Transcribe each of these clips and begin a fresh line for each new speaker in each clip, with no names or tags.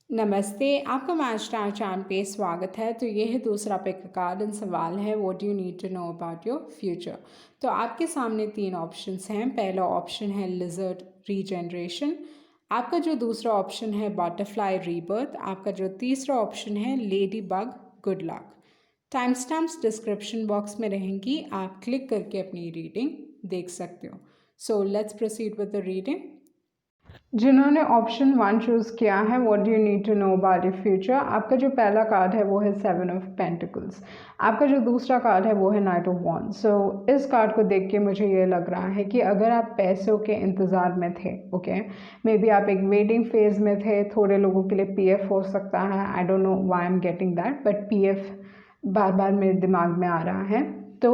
नमस्ते, आपका match star channel पे स्वागत है। तो ये है दूसरा पिक कार्ड एंड सवाल है what you need to know about your future. तो आपके सामने 3 ऑप्शंस हैं। पहला ऑप्शन है लिजर्ड रीजनरेशन, आपका जो दूसरा ऑप्शन है बटरफ्लाई रीबर्थ, आपका जो तीसरा ऑप्शन है lady bug good luck. Time stamps description box में रहेंगी, आप क्लिक करके अपनी रीडिंग देख सकते हो। So let's proceed with the reading. जिन्होंने ऑप्शन 1 चूज़ किया है what do you need to know about your future, आपका जो पहला कार्ड है वो है 7 ऑफ पेंटिकल्स, आपका जो दूसरा कार्ड है वो है नाइट ऑफ वॉन्ड्स। सो इस कार्ड को देख के मुझे ये लग रहा है कि अगर आप पैसों के इंतज़ार में थे, ओके, मे बी आप एक वेटिंग फेज में थे। थोड़े लोगों के लिए पीएफ हो सकता है, I don't know why I am getting that, but PF बार बार मेरे दिमाग में आ रहा है। तो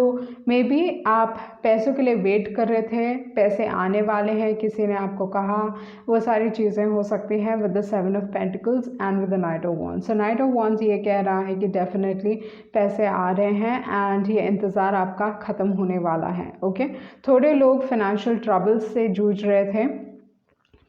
मे बी आप पैसों के लिए वेट कर रहे थे, पैसे आने वाले हैं, किसी ने आपको कहा, वो सारी चीज़ें हो सकती हैं with the 7 of pentacles and with the night of wands. So knight of wands ये कह रहा है कि डेफिनेटली पैसे आ रहे हैं एंड ये इंतज़ार आपका ख़त्म होने वाला है। ओके, थोड़े लोग फाइनेंशियल ट्रबल्स से जूझ रहे थे,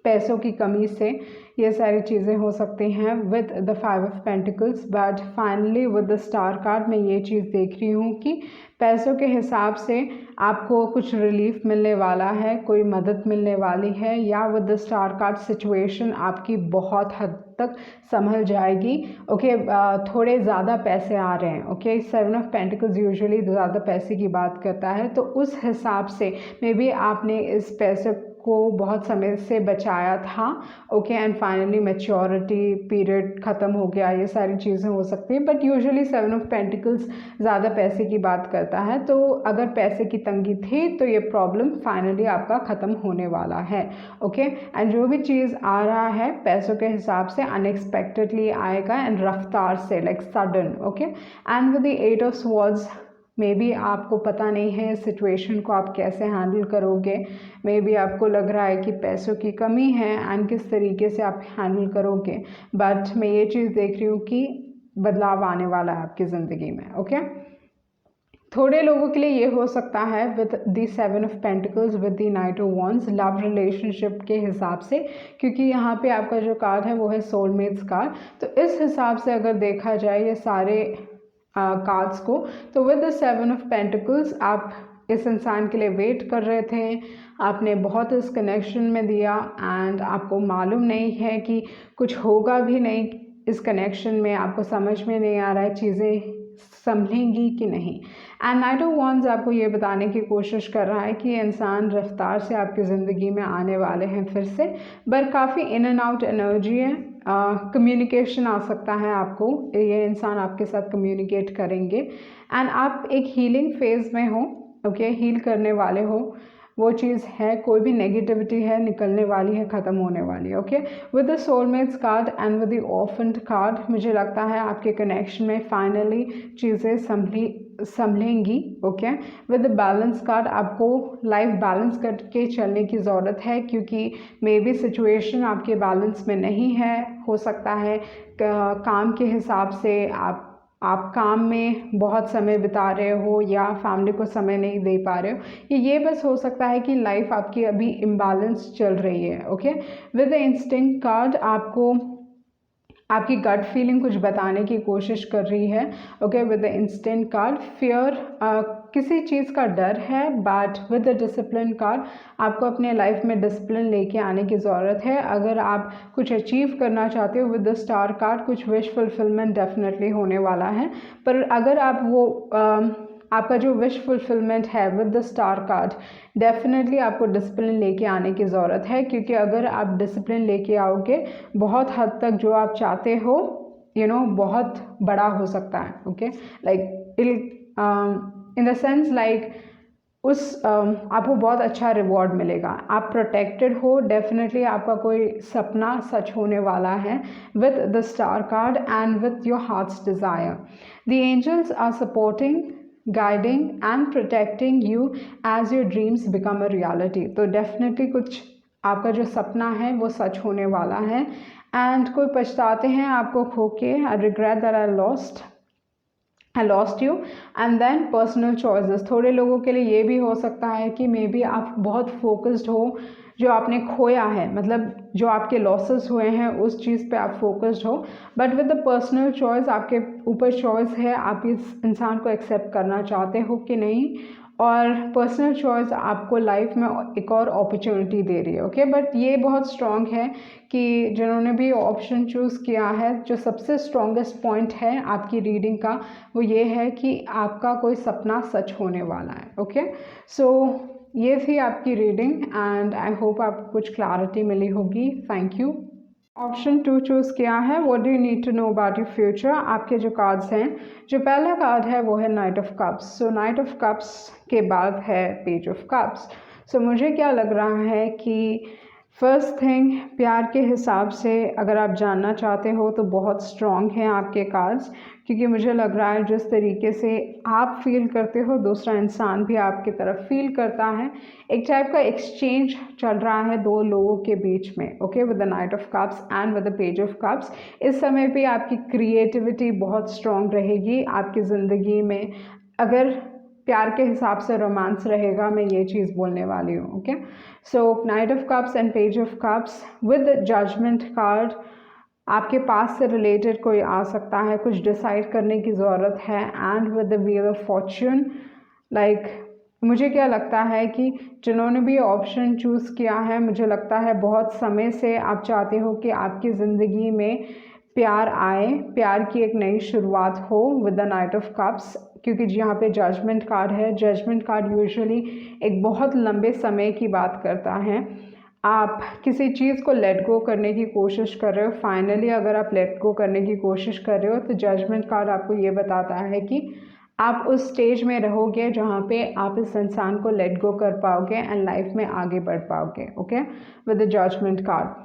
पैसों की कमी से, ये सारी चीज़ें हो सकती हैं with the 5 of pentacles. But finally with the star card मैं ये चीज़ देख रही हूँ कि पैसों के हिसाब से आपको कुछ रिलीफ मिलने वाला है, कोई मदद मिलने वाली है, या with the star card situation आपकी बहुत हद तक संभल जाएगी। ओके, थोड़े ज़्यादा पैसे आ रहे हैं। ओके, 7 ऑफ पेंटिकल्स यूजुअली ज़्यादा पैसे की बात करता है, तो उस हिसाब से मे बी आपने इस पैसे को बहुत समय से बचाया था। Okay, and finally maturity period ख़त्म हो गया, ये सारी चीज़ें हो सकती हैं। बट यूजुअली 7 ऑफ पेंटिकल्स ज़्यादा पैसे की बात करता है, तो अगर पैसे की तंगी थी तो ये प्रॉब्लम फाइनली आपका ख़त्म होने वाला है। ओके, एंड जो भी चीज़ आ रहा है पैसों के हिसाब से अनएक्सपेक्टेडली आएगा एंड रफ्तार से, like sudden. Okay, and with the 8 of swords, may be आपको पता नहीं है इस सिचुएशन को आप कैसे हैंडल करोगे। मे बी आपको लग रहा है कि पैसों की कमी है एंड किस तरीके से आप हैंडल करोगे। बट मैं ये चीज़ देख रही हूँ कि बदलाव आने वाला है आपकी ज़िंदगी में। ओके, थोड़े लोगों के लिए ये हो सकता है with the 7 of pentacles with the night of wands, love relationship के हिसाब से, क्योंकि यहाँ पे आपका जो कार्ड है वो है सोलमेट्स कार्ड। तो इस हिसाब से अगर देखा जाए ये सारे कार्ड्स को, तो विद द 7 ऑफ पेंटिकल्स आप इस इंसान के लिए वेट कर रहे थे, आपने बहुत इस कनेक्शन में दिया एंड आपको मालूम नहीं है कि कुछ होगा भी नहीं इस कनेक्शन में, आपको समझ में नहीं आ रहा है चीज़ें संभलेंगी कि नहीं। एंड नाइट ऑफ वॉन्ड्स आपको ये बताने की कोशिश कर रहा है कि ये इंसान रफ्तार से आपकी ज़िंदगी में आने वाले हैं फिर से, बट काफ़ी इन एंड आउट एनर्जी है। कम्युनिकेशन आ सकता है आपको, ये इंसान आपके साथ कम्युनिकेट करेंगे एंड आप एक हीलिंग फेज में हो। ओके, हील करने वाले हो, वो चीज़ है, कोई भी नेगेटिविटी है निकलने वाली है, ख़त्म होने वाली है। Okay, with the soulmates card and with the offend card, मुझे लगता है आपके कनेक्शन में फाइनली चीज़ें संभलेंगी। Okay, with the balance card, आपको लाइफ बैलेंस करके चलने की ज़रूरत है, क्योंकि मे बी सिचुएशन आपके बैलेंस में नहीं है। हो सकता है काम के हिसाब से आप काम में बहुत समय बिता रहे हो या फैमिली को समय नहीं दे पा रहे हो। ये बस हो सकता है कि लाइफ आपकी अभी इम्बैलेंस चल रही है। Okay, with the instinct card, आपको आपकी गट फीलिंग कुछ बताने की कोशिश कर रही है। Okay, with the instant card, fear, किसी चीज़ का डर है, but with the discipline card, आपको अपने लाइफ में डिसिप्लिन लेके आने की ज़रूरत है। अगर आप कुछ अचीव करना चाहते हो, विद द स्टार कार्ड, कुछ विश फुलफिलमेंट डेफिनेटली होने वाला है। पर अगर आप वो आपका जो विश फुलफिलमेंट है with the star card, definitely आपको डिसिप्लिन लेके आने की ज़रूरत है, क्योंकि अगर आप डिसिप्लिन लेके आओगे, बहुत हद तक जो आप चाहते हो बहुत बड़ा हो सकता है। Okay, like in the sense like आपको बहुत अच्छा रिवॉर्ड मिलेगा, आप प्रोटेक्टेड हो, डेफिनेटली आपका कोई सपना सच होने वाला है with the star card and with your heart's desire. The angels are supporting, guiding and protecting you as your dreams become a reality। तो डेफिनेटली कुछ आपका जो सपना है वो सच होने वाला है एंड कोई पछताते हैं आपको खो के, I regret that I lost you. And then personal choices, थोड़े लोगों के लिए ये भी हो सकता है कि मे बी आप बहुत फोकस्ड हो जो आपने खोया है, मतलब जो आपके लॉसेस हुए हैं उस चीज़ पे आप फोकस्ड हो। But with the personal choice, आपके ऊपर चॉइस है, आप इस इंसान को एक्सेप्ट करना चाहते हो कि नहीं। और पर्सनल चॉइस आपको लाइफ में एक और अपॉर्चुनिटी दे रही है। ओके, बट ये बहुत स्ट्रॉन्ग है कि जिन्होंने भी ऑप्शन चूज़ किया है, जो सबसे स्ट्रॉन्गेस्ट पॉइंट है आपकी रीडिंग का वो ये है कि आपका कोई सपना सच होने वाला है। ओके, सो ये थी आपकी रीडिंग एंड आई होप आपको कुछ क्लैरिटी मिली होगी। Thank you. ऑप्शन 2 चूज़ किया है, what do you need to know about your future. आपके जो कार्ड्स हैं, जो पहला कार्ड है वो है night of cups. So knight of cups के बाद है पेज ऑफ कप्स। सो मुझे क्या लग रहा है कि फर्स्ट थिंग, प्यार के हिसाब से अगर आप जानना चाहते हो तो बहुत स्ट्रॉन्ग हैं आपके कार्ड्स, क्योंकि मुझे लग रहा है जिस तरीके से आप फील करते हो दूसरा इंसान भी आपकी तरफ फील करता है। एक टाइप का एक्सचेंज चल रहा है दो लोगों के बीच में। Okay, with the night of cups and with the page of cups. इस समय भी आपकी क्रिएटिविटी बहुत स्ट्रॉन्ग रहेगी आपकी ज़िंदगी में। अगर प्यार के हिसाब से रोमांस रहेगा, मैं ये चीज़ बोलने वाली हूँ। Okay, so knight of cups and page of cups with judgement card, आपके पास से रिलेटेड कोई आ सकता है, कुछ डिसाइड करने की ज़रूरत है। And with the wheel of Fortune, like मुझे क्या लगता है कि जिन्होंने भी ऑप्शन चूज़ किया है, मुझे लगता है बहुत समय से आप चाहते हो कि आपकी ज़िंदगी में प्यार आए, प्यार की एक नई शुरुआत हो with the night of cups. क्योंकि यहाँ पे जजमेंट कार्ड है, जजमेंट कार्ड यूजुअली एक बहुत लंबे समय की बात करता है। आप किसी चीज़ को लेट गो करने की कोशिश कर रहे हो, फाइनली अगर आप लेट गो करने की कोशिश कर रहे हो तो जजमेंट कार्ड आपको ये बताता है कि आप उस स्टेज में रहोगे जहाँ पे आप इस इंसान को लेट गो कर पाओगे एंड लाइफ में आगे बढ़ पाओगे। Okay, with the judgement card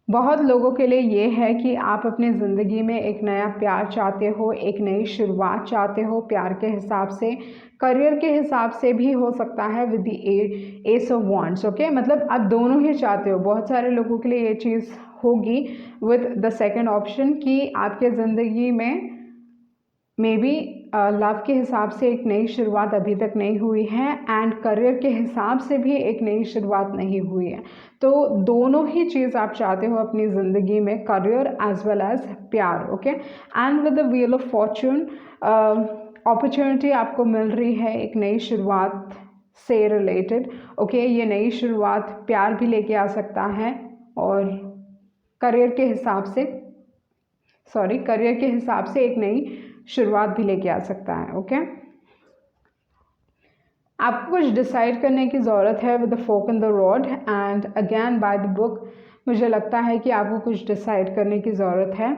बहुत लोगों के लिए ये है कि आप अपनी ज़िंदगी में एक नया प्यार चाहते हो, एक नई शुरुआत चाहते हो प्यार के हिसाब से, करियर के हिसाब से भी हो सकता है with the S of wands. Okay, मतलब आप दोनों ही चाहते हो। बहुत सारे लोगों के लिए ये चीज़ होगी विद द सेकंड ऑप्शन कि आपके ज़िंदगी में मे बी लव के हिसाब से एक नई शुरुआत अभी तक नहीं हुई है एंड करियर के हिसाब से भी एक नई शुरुआत नहीं हुई है। तो दोनों ही चीज़ आप चाहते हो अपनी ज़िंदगी में, करियर एज वेल एज प्यार। Okay, and with the wheel of Fortune, opportunity आपको मिल रही है एक नई शुरुआत से रिलेटेड। ओके, ये नई शुरुआत प्यार भी लेके आ सकता है और करियर के हिसाब से एक नई शुरुआत भी लेके आ सकता है। ओके, आपको कुछ डिसाइड करने की ज़रूरत है with the fork in the road and again by the book. मुझे लगता है कि आपको कुछ डिसाइड करने की ज़रूरत है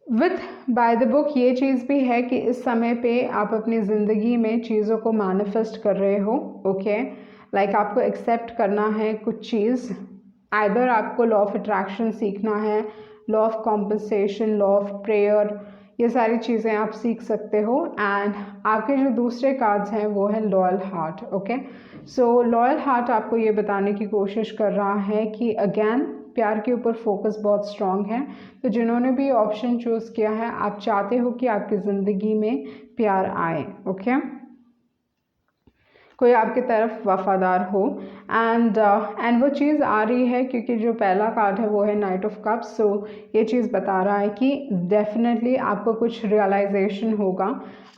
विथ बाय द बुक। ये चीज़ भी है कि इस समय पे आप अपनी ज़िंदगी में चीज़ों को मैनिफेस्ट कर रहे हो। ओके, लाइक आपको एक्सेप्ट करना है कुछ चीज़, आइदर आपको लॉ ऑफ अट्रैक्शन सीखना है, law of compensation, law of prayer, ये सारी चीज़ें आप सीख सकते हो। एंड आपके जो दूसरे कार्ड्स हैं वो है लॉयल हार्ट। ओके, सो लॉयल हार्ट आपको ये बताने की कोशिश कर रहा है कि अगेन प्यार के ऊपर फोकस बहुत स्ट्रॉन्ग है। तो जिन्होंने भी ऑप्शन चूज़ किया है, आप चाहते हो कि आपकी ज़िंदगी में प्यार आए। ओके, कोई आपकी तरफ वफादार हो एंड वो चीज़ आ रही है क्योंकि जो पहला कार्ड है वो है नाइट ऑफ कप्स। सो ये चीज़ बता रहा है कि डेफिनेटली आपको कुछ रियलाइजेशन होगा,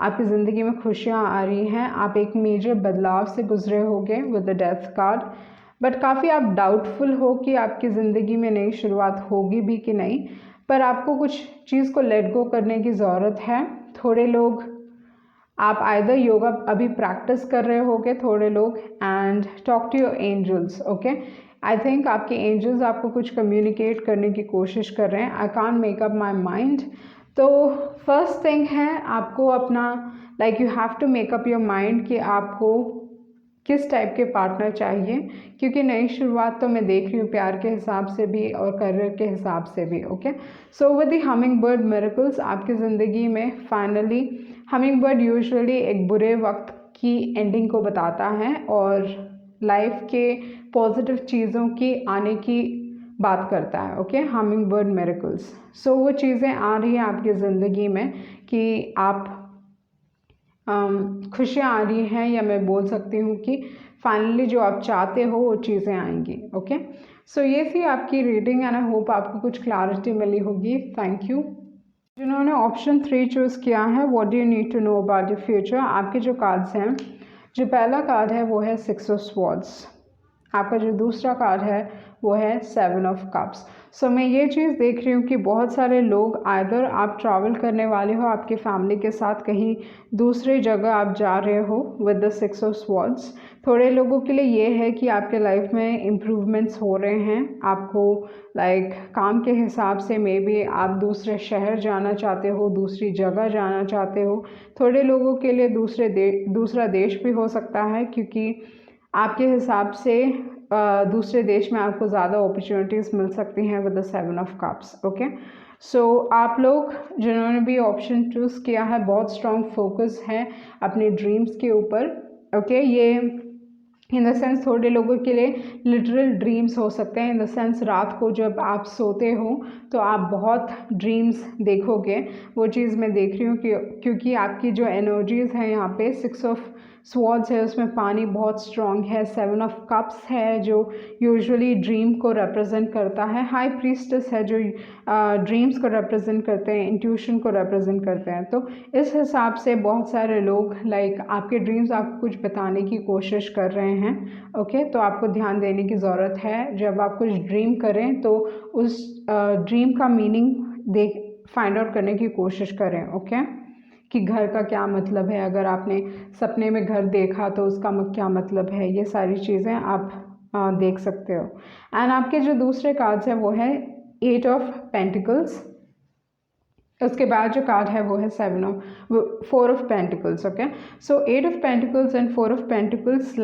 आपकी ज़िंदगी में खुशियाँ आ रही हैं, आप एक मेजर बदलाव से गुजरे होगे with the death card. But काफ़ी आप डाउटफुल हो कि आपकी ज़िंदगी में नई शुरुआत होगी भी कि नहीं, पर आपको कुछ चीज़ को लेट गो करने की ज़रूरत है। थोड़े लोग आप आइदर योगा अभी प्रैक्टिस कर रहे होगे, थोड़े लोग, and talk to your angels. Okay, I think आपके एंजल्स आपको कुछ कम्युनिकेट करने की कोशिश कर रहे हैं। I can't make up my mind. तो फर्स्ट थिंग है आपको अपना like you have to make up your mind कि आपको किस टाइप के पार्टनर चाहिए, क्योंकि नई शुरुआत तो मैं देख रही हूँ प्यार के हिसाब से भी और करियर के हिसाब से भी। Okay, so with the humming bird miracles आपकी ज़िंदगी में फाइनली हमिंग बर्ड यूजुअली एक बुरे वक्त की एंडिंग को बताता है और लाइफ के पॉजिटिव चीज़ों की आने की बात करता है। Okay, hummingbird miracles. So वो चीज़ें आ रही हैं आपकी ज़िंदगी में कि आप खुशियाँ आ रही हैं, या मैं बोल सकती हूँ कि फाइनली जो आप चाहते हो वो चीज़ें आएंगी। ओके, सो ये थी आपकी रीडिंग एंड आई होप आपको कुछ क्लैरिटी मिली होगी। Thank you. जिन्होंने ऑप्शन 3 चूज़ किया है, what do you need to know about your future, आपके जो कार्ड्स हैं, जो पहला कार्ड है वो है 6 ऑफ स्वॉर्ड्स, आपका जो दूसरा कार्ड है वो है 7 ऑफ कप्स। सो मैं ये चीज़ देख रही हूँ कि बहुत सारे लोग आइदर आप ट्रैवल करने वाले हो आपके फैमिली के साथ, कहीं दूसरी जगह आप जा रहे हो विद द 6 ऑफ स्वॉर्ड्स। थोड़े लोगों के लिए ये है कि आपके लाइफ में इम्प्रूवमेंट्स हो रहे हैं, आपको काम के हिसाब से मे बी आप दूसरे शहर जाना चाहते हो, दूसरी जगह जाना चाहते हो। थोड़े लोगों के लिए दूसरा देश भी हो सकता है, क्योंकि आपके हिसाब से दूसरे देश में आपको ज़्यादा अपॉर्चुनिटीज़ मिल सकती हैं with the 7 of cups. Okay, so आप लोग जिन्होंने भी ऑप्शन चूज़ किया है, बहुत स्ट्रॉन्ग फोकस है अपने ड्रीम्स के ऊपर। ओके, ये इन द सेंस थोड़े लोगों के लिए लिटरल ड्रीम्स हो सकते हैं, इन द सेंस रात को जब आप सोते हो तो आप बहुत ड्रीम्स देखोगे। वो चीज़ मैं देख रही हूँ क्योंकि आपकी जो एनर्जीज़ हैं यहाँ पे 6 ऑफ स्वॉर्ड्स है, उसमें पानी बहुत स्ट्रॉन्ग है, 7 ऑफ कप्स है जो यूजुअली ड्रीम को रिप्रेजेंट करता है, हाई प्रीस्टेस है जो ड्रीम्स को रिप्रेजेंट करते हैं, इंट्यूशन को रिप्रेजेंट करते हैं। तो इस हिसाब से बहुत सारे लोग आपके ड्रीम्स आपको कुछ बताने की कोशिश कर रहे हैं। ओके, तो आपको ध्यान देने की ज़रूरत है। जब आप कुछ ड्रीम करें तो उस ड्रीम का मीनिंग फाइंड आउट करने की कोशिश करें। ओके, कि घर का क्या मतलब है, अगर आपने सपने में घर देखा तो उसका क्या मतलब है, ये सारी चीज़ें आप देख सकते हो। एंड आपके जो दूसरे कार्ड्स हैं वो है 8 ऑफ पेंटिकल्स, उसके बाद जो कार्ड है वो है 4 of pentacles. Okay, so 8 of pentacles and 4 of pentacles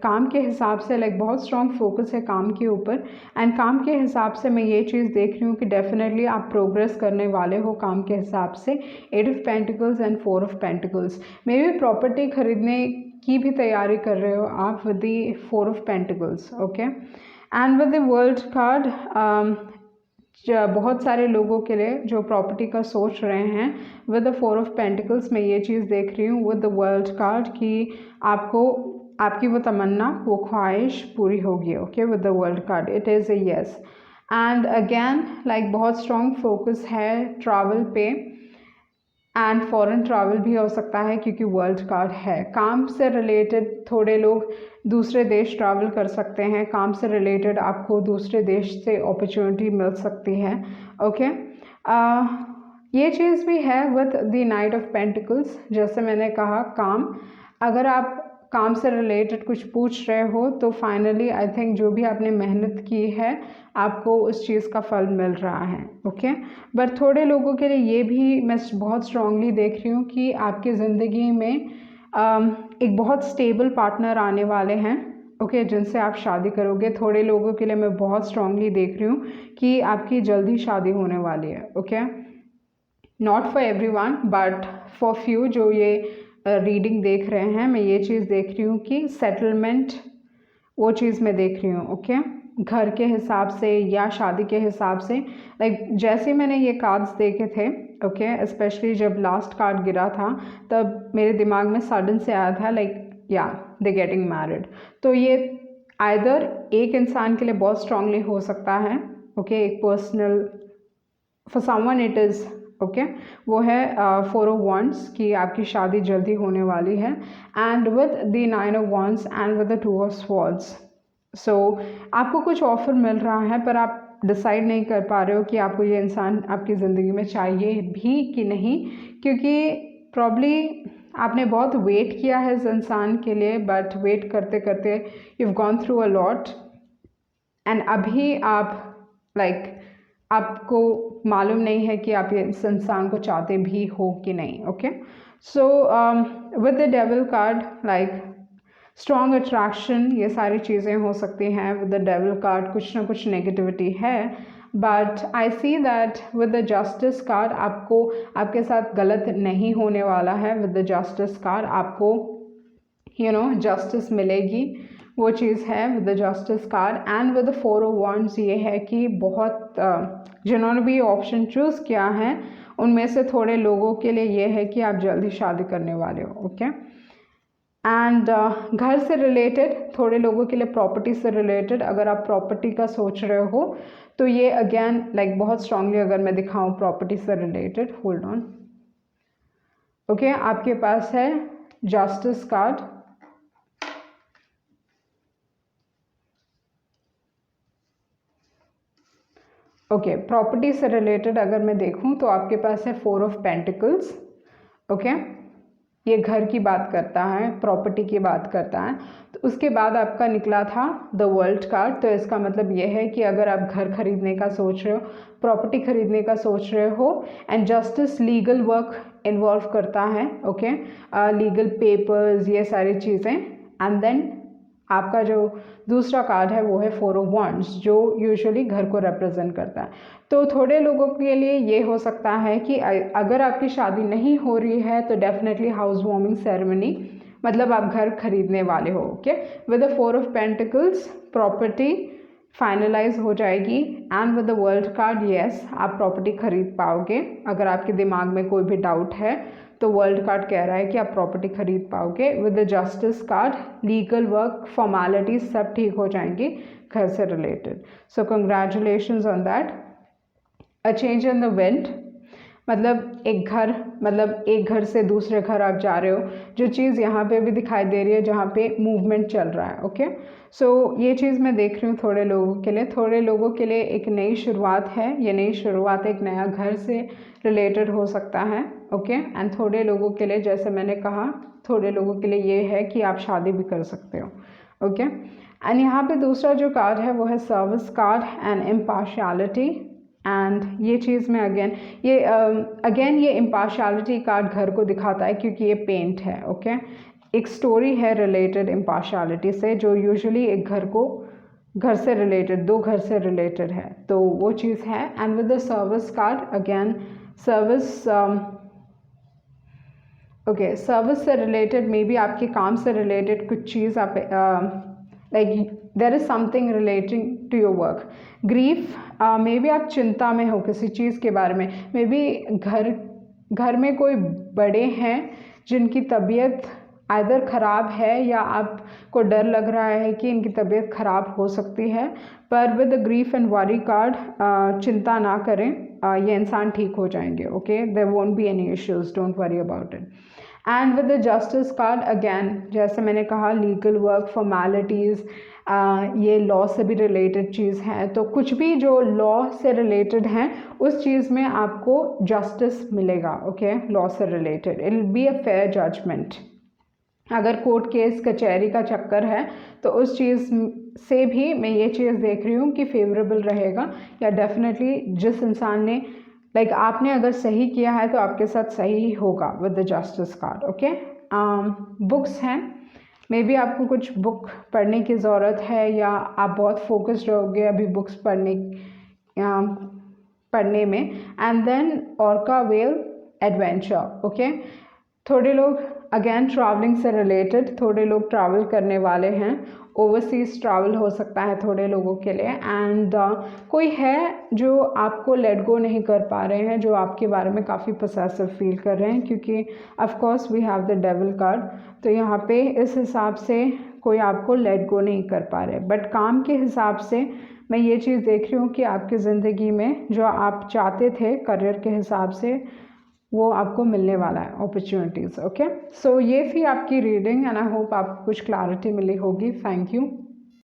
काम के हिसाब से बहुत स्ट्रॉन्ग फोकस है काम के ऊपर। एंड काम के हिसाब से मैं ये चीज़ देख रही हूँ कि डेफिनेटली आप प्रोग्रेस करने वाले हो काम के हिसाब से। 8 of pentacles and 4 of pentacles, may be property खरीदने की भी तैयारी कर रहे हो आप with the 4 of pentacles. Okay, and with the world card, बहुत सारे लोगों के लिए जो प्रॉपर्टी का सोच रहे हैं विद द 4 ऑफ पेंटिकल्स, मैं ये चीज़ देख रही हूँ विद द वर्ल्ड कार्ड कि आपकी वो तमन्ना, वो ख्वाहिश पूरी होगी। Okay, with the world card it is a yes. And again बहुत स्ट्रॉन्ग फोकस है ट्रैवल पे, एंड फॉरेन ट्रैवल भी हो सकता है क्योंकि वर्ल्ड कार्ड है। काम से रिलेटेड थोड़े लोग दूसरे देश ट्रैवल कर सकते हैं, काम से रिलेटेड आपको दूसरे देश से अपॉर्चुनिटी मिल सकती है। ओके, ये चीज़ भी है with the night of pentacles. जैसे मैंने कहा, अगर आप काम से रिलेटेड कुछ पूछ रहे हो तो फाइनली आई थिंक जो भी आपने मेहनत की है आपको उस चीज़ का फल मिल रहा है। ओके, बट थोड़े लोगों के लिए ये भी मैं बहुत स्ट्रांगली देख रही हूँ कि आपकी ज़िंदगी में एक बहुत स्टेबल पार्टनर आने वाले हैं। ओके, जिनसे आप शादी करोगे। थोड़े लोगों के लिए मैं बहुत स्ट्रांगली देख रही हूँ कि आपकी जल्दी शादी होने वाली है। Okay, not for everyone but for few जो ये रीडिंग देख रहे हैं, मैं ये चीज़ देख रही हूँ कि सेटलमेंट, वो चीज़ मैं देख रही हूँ। ओके, घर के हिसाब से या शादी के हिसाब से। जैसे मैंने ये कार्ड्स देखे थे, ओके, स्पेशली जब लास्ट कार्ड गिरा था तब मेरे दिमाग में सडन से आया था दे गेटिंग मैरिड। तो ये आइदर एक इंसान के लिए बहुत स्ट्रांगली हो सकता है। ओके, एक personal, for someone it is okay, वो है 4 ऑफ वॉन्ड्स की आपकी शादी जल्दी होने वाली है, and with the 9 of wands and with the 2 of swords. So आपको कुछ ऑफर मिल रहा है पर आप डिसाइड नहीं कर पा रहे हो कि आपको ये इंसान आपकी ज़िंदगी में चाहिए भी कि नहीं, क्योंकि प्रॉब्ली आपने बहुत वेट किया है इस इंसान के लिए, बट वेट करते करते you have gone through a lot and अभी आप आपको मालूम नहीं है कि आप इस इंसान को चाहते भी हो कि नहीं। Okay, so with the devil card strong attraction, ये सारी चीज़ें हो सकती हैं। विद द डेविल कार्ड कुछ ना कुछ नेगेटिविटी है, but I see that with the justice card आपके साथ गलत नहीं होने वाला है। विद द जस्टिस कार्ड आपको जस्टिस मिलेगी, वो चीज़ है with the justice card. And with the 4 of wands ये है कि बहुत जिन्होंने भी ऑप्शन चूज़ किया है उनमें से थोड़े लोगों के लिए ये है कि आप जल्दी शादी करने वाले हो। ओके, एंड घर से रिलेटेड, थोड़े लोगों के लिए प्रॉपर्टी से रिलेटेड, अगर आप प्रॉपर्टी का सोच रहे हो तो ये अगेन लाइक बहुत स्ट्रांगली अगर मैं दिखाऊं प्रॉपर्टी से रिलेटेड, होल्ड ऑन, ओके, आपके पास है जस्टिस कार्ड, ओके, प्रॉपर्टी से रिलेटेड अगर मैं देखूं तो आपके पास है 4 ऑफ पेंटिकल्स, ओके, ये घर की बात करता है, प्रॉपर्टी की बात करता है। तो उसके बाद आपका निकला था द वर्ल्ड कार्ड, तो इसका मतलब ये है कि अगर आप घर खरीदने का सोच रहे हो, प्रॉपर्टी खरीदने का सोच रहे हो, and justice legal work involve करता है, ओके, लीगल पेपर्स, ये सारी चीज़ें, एंड देन आपका जो दूसरा कार्ड है वो है 4 ऑफ वॉन्ड्स, जो यूजुअली घर को रिप्रेजेंट करता है। तो थोड़े लोगों के लिए ये हो सकता है कि अगर आपकी शादी नहीं हो रही है तो डेफिनेटली हाउस वार्मिंग सेरेमनी, मतलब आप घर खरीदने वाले हो, okay, with the 4 of pentacles property finalise हो जाएगी, and with the world card yes आप प्रॉपर्टी खरीद पाओगे। अगर आपके दिमाग में कोई भी डाउट है तो वर्ल्ड कार्ड कह रहा है कि आप प्रॉपर्टी खरीद पाओगे। With the justice card legal work formalities सब ठीक हो जाएंगी घर से related. So congratulations on that. A change in the wind, मतलब एक घर से दूसरे घर आप जा रहे हो, जो चीज़ यहाँ पे भी दिखाई दे रही है जहाँ पे मूवमेंट चल रहा है, ओके। सो ये चीज़ मैं देख रही हूँ थोड़े लोगों के लिए एक नई शुरुआत है। ये नई शुरुआत एक नया घर से रिलेटेड हो सकता है, ओके, एंड थोड़े लोगों के लिए, जैसे मैंने कहा, थोड़े लोगों के लिए ये है कि आप शादी भी कर सकते हो, ओके। एंड यहाँ पे दूसरा जो कार्ड है वो है service card and impartiality, and ये चीज़ में अगेन ये इम्पार्शियलिटी कार्ड घर को दिखाता है क्योंकि ये पेंट है, ओके। एक स्टोरी है रिलेटेड इम्पार्शियलिटी से, जो यूजुअली एक घर को घर से रिलेटेड, दो घर से रिलेटेड है, तो वो चीज़ है। And with the service card again service, okay, service से रिलेटेड, मे बी आपके काम से रिलेटेड कुछ चीज़ आप like there is something relating to your work. Grief, maybe आप चिंता में हो किसी चीज़ के बारे में, मे बी घर में कोई बड़े हैं जिनकी तबीयत आइदर ख़राब है या आपको डर लग रहा है कि इनकी तबीयत ख़राब हो सकती है। पर with the grief and worry card चिंता ना करें, ये इंसान ठीक हो जाएंगे, okay, there won't be any issues, don't worry about it. And with the justice card again, जैसे मैंने कहा, लीगल वर्क फॉर्मेलिटीज़, ये लॉ से भी रिलेटेड चीज़ है, तो कुछ भी जो लॉ से रिलेटेड हैं उस चीज़ में आपको जस्टिस मिलेगा, ओके, लॉ से related, it will be a fair judgement. अगर कोर्ट केस कचहरी का चक्कर है तो उस चीज़ से भी मैं ये चीज़ देख रही हूँ कि फेवरेबल रहेगा, या डेफिनेटली जिस इंसान ने आपने अगर सही किया है तो आपके साथ सही होगा with the justice card, okay. Books हैं, मे बी आपको कुछ बुक पढ़ने की ज़रूरत है, या आप बहुत फोकस्ड रहोगे अभी बुक्स पढ़ने में। And then orca whale adventure, okay, थोड़े लोग अगेन ट्रैवलिंग से रिलेटेड, थोड़े लोग ट्रैवल करने वाले हैं, ओवरसीज ट्रैवल हो सकता है थोड़े लोगों के लिए। एंड कोई है जो आपको लेट गो नहीं कर पा रहे हैं, जो आपके बारे में काफ़ी पोसेसिव फील कर रहे हैं, क्योंकि of course we have the devil card, तो यहाँ पे इस हिसाब से कोई आपको लेट गो नहीं कर पा रहे। बट काम के हिसाब से मैं ये चीज़ देख रही हूँ कि आपकी ज़िंदगी में जो आप चाहते थे करियर के हिसाब से वो आपको मिलने वाला है, अपॉर्चुनिटीज़, ओके। सो ये थी आपकी रीडिंग, एंड आई होप आपको कुछ क्लैरिटी मिली होगी। Thank you.